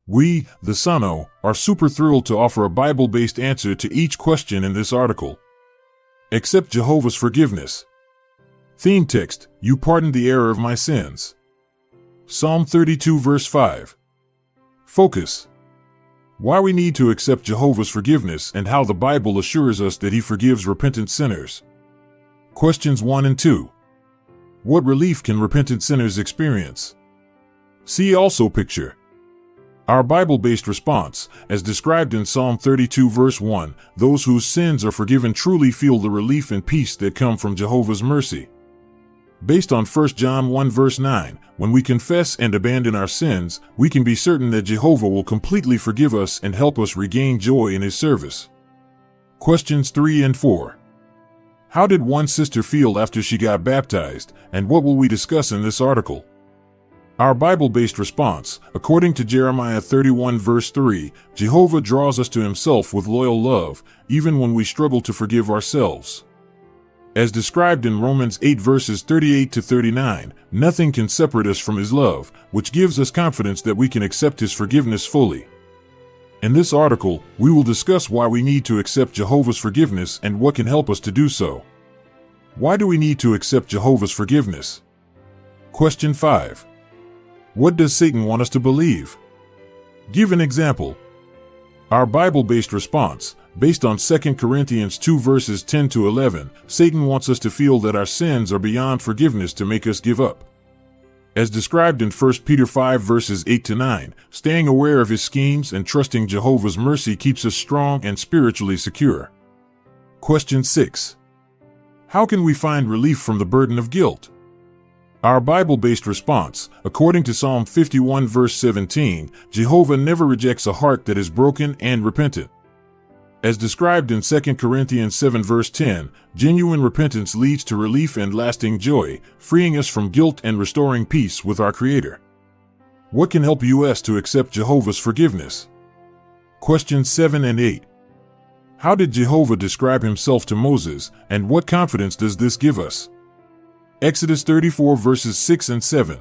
We, the SANONS, are super thrilled to offer a Bible-based answer to each question in this article. Accept Jehovah's forgiveness. Theme text: You pardoned the error of my sins. Psalm 32 verse 5. Focus: why we need to accept Jehovah's forgiveness and how the Bible assures us that He forgives repentant sinners. Questions 1 and 2. What relief can repentant sinners experience? See also picture. Our Bible-based response, as described in Psalm 32 verse 1, those whose sins are forgiven truly feel the relief and peace that come from Jehovah's mercy. Based on 1 John 1 verse 9, when we confess and abandon our sins, we can be certain that Jehovah will completely forgive us and help us regain joy in His service. Questions 3 and 4. How did one sister feel after she got baptized, and what will we discuss in this article? Our Bible-based response, according to Jeremiah 31 verse 3, Jehovah draws us to Himself with loyal love, even when we struggle to forgive ourselves. As described in Romans 8 verses 38 to 39, nothing can separate us from His love, which gives us confidence that we can accept His forgiveness fully. In this article, we will discuss why we need to accept Jehovah's forgiveness and what can help us to do so. Why do we need to accept Jehovah's forgiveness? Question 5. What does Satan want us to believe? Give an example. Our Bible-based response, based on 2 Corinthians 2 verses 10 to 11, Satan wants us to feel that our sins are beyond forgiveness to make us give up. As described in 1 Peter 5 verses 8 to 9, staying aware of his schemes and trusting Jehovah's mercy keeps us strong and spiritually secure. Question 6. How can we find relief from the burden of guilt? Our Bible-based response, according to Psalm 51 verse 17, Jehovah never rejects a heart that is broken and repentant. As described in 2 Corinthians 7 verse 10, genuine repentance leads to relief and lasting joy, freeing us from guilt and restoring peace with our Creator. What can help us to accept Jehovah's forgiveness? Questions 7 and 8. How did Jehovah describe Himself to Moses, and what confidence does this give us? Exodus 34 verses 6 and 7.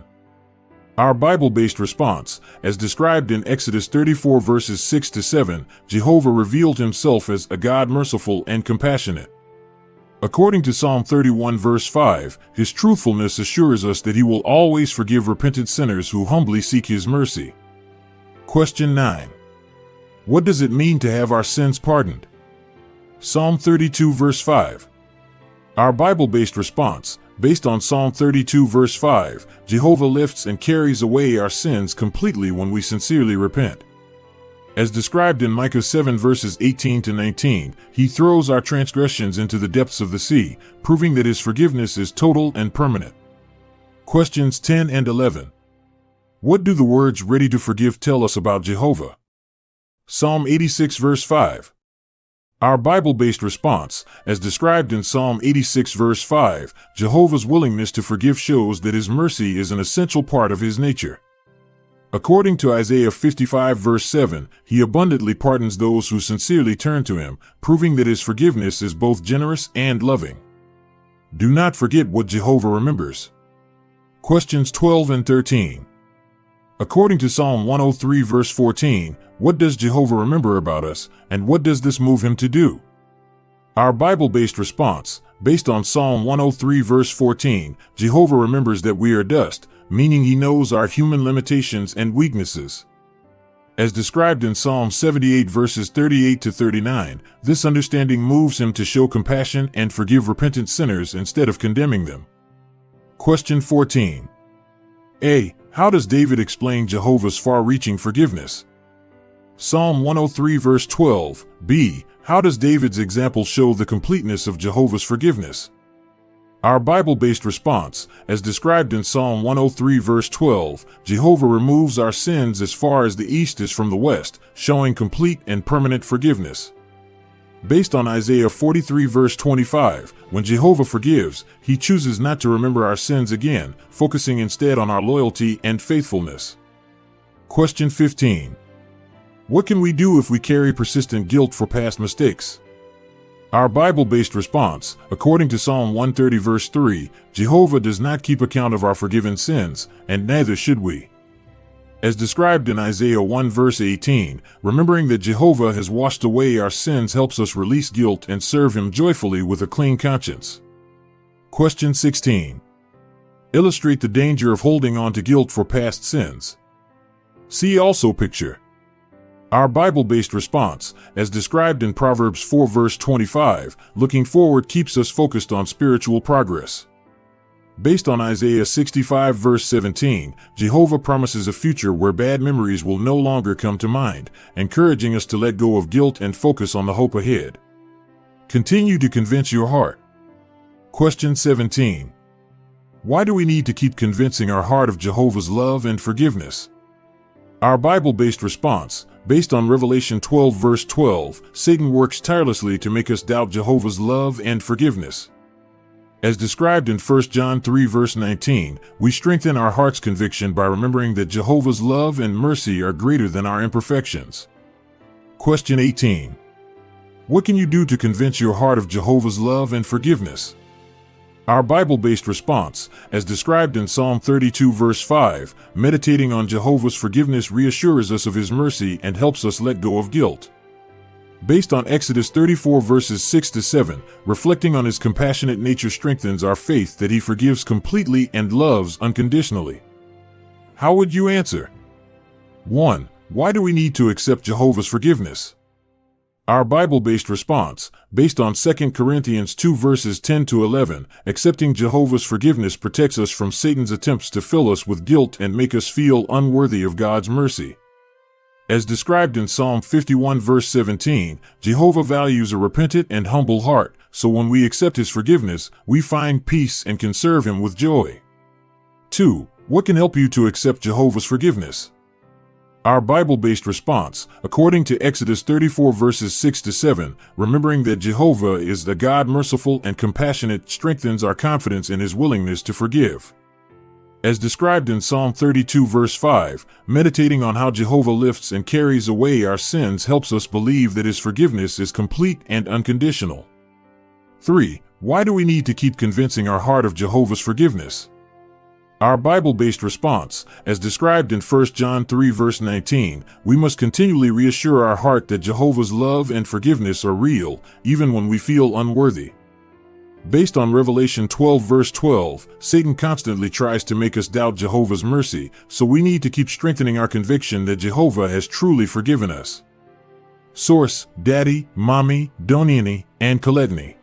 Our Bible-based response, as described in Exodus 34 verses 6 to 7, Jehovah revealed Himself as a God merciful and compassionate. According to Psalm 31 verse 5, His truthfulness assures us that He will always forgive repentant sinners who humbly seek His mercy. Question 9. What does it mean to have our sins pardoned? Psalm 32 verse 5. Our Bible-based response, based on Psalm 32 verse 5, Jehovah lifts and carries away our sins completely when we sincerely repent. As described in Micah 7 verses 18 to 19, He throws our transgressions into the depths of the sea, proving that His forgiveness is total and permanent. Questions 10 and 11. What do the words "ready to forgive" tell us about Jehovah? Psalm 86 verse 5. Our Bible-based response, as described in Psalm 86 verse 5, Jehovah's willingness to forgive shows that His mercy is an essential part of His nature. According to Isaiah 55 verse 7, He abundantly pardons those who sincerely turn to Him, proving that His forgiveness is both generous and loving. Do not forget what Jehovah remembers. Questions 12 and 13. According to Psalm 103 verse 14, what does Jehovah remember about us, and what does this move Him to do? Our Bible-based response, based on Psalm 103 verse 14, Jehovah remembers that we are dust, meaning He knows our human limitations and weaknesses. As described in Psalm 78 verses 38 to 39, this understanding moves Him to show compassion and forgive repentant sinners instead of condemning them. Question 14. A. How does David explain Jehovah's far-reaching forgiveness? Psalm 103 verse 12. B. How does David's example show the completeness of Jehovah's forgiveness? Our Bible-based response, as described in Psalm 103 verse 12, Jehovah removes our sins as far as the east is from the west, showing complete and permanent forgiveness. Based on Isaiah 43 verse 25, when Jehovah forgives, He chooses not to remember our sins again, focusing instead on our loyalty and faithfulness. Question 15. What can we do if we carry persistent guilt for past mistakes? Our Bible-based response, according to Psalm 130 verse 3, Jehovah does not keep account of our forgiven sins, and neither should we. As described in Isaiah 1 verse 18, remembering that Jehovah has washed away our sins helps us release guilt and serve Him joyfully with a clean conscience. Question 16. Illustrate the danger of holding on to guilt for past sins. See also picture. Our Bible-based response, as described in Proverbs 4 verse 25, looking forward keeps us focused on spiritual progress. Based on Isaiah 65 verse 17, Jehovah promises a future where bad memories will no longer come to mind, encouraging us to let go of guilt and focus on the hope ahead. Continue to convince your heart. Question 17. Why do we need to keep convincing our heart of Jehovah's love and forgiveness? Our Bible-based response, based on Revelation 12 verse 12, Satan works tirelessly to make us doubt Jehovah's love and forgiveness. As described in 1 John 3 verse 19, we strengthen our heart's conviction by remembering that Jehovah's love and mercy are greater than our imperfections. Question 18. What can you do to convince your heart of Jehovah's love and forgiveness? Our Bible-based response, as described in Psalm 32 verse 5, meditating on Jehovah's forgiveness reassures us of His mercy and helps us let go of guilt. Based on Exodus 34 verses 6 to 7, reflecting on His compassionate nature strengthens our faith that He forgives completely and loves unconditionally. How would you answer? 1. Why do we need to accept Jehovah's forgiveness? Our Bible-based response, based on 2 Corinthians 2 verses 10 to 11, accepting Jehovah's forgiveness protects us from Satan's attempts to fill us with guilt and make us feel unworthy of God's mercy. As described in Psalm 51 verse 17, Jehovah values a repentant and humble heart, so when we accept His forgiveness, we find peace and can serve Him with joy. 2. What can help you to accept Jehovah's forgiveness? Our Bible-based response, according to Exodus 34 verses 6 to 7, remembering that Jehovah is the God merciful and compassionate strengthens our confidence in His willingness to forgive. As described in Psalm 32 verse 5, meditating on how Jehovah lifts and carries away our sins helps us believe that His forgiveness is complete and unconditional. 3. Why do we need to keep convincing our heart of Jehovah's forgiveness? Our Bible-based response, as described in 1 John 3 verse 19, we must continually reassure our heart that Jehovah's love and forgiveness are real, even when we feel unworthy. Based on Revelation 12 verse 12, Satan constantly tries to make us doubt Jehovah's mercy, so we need to keep strengthening our conviction that Jehovah has truly forgiven us. Source: Daddy, Mommy, Doniani, and Coletni.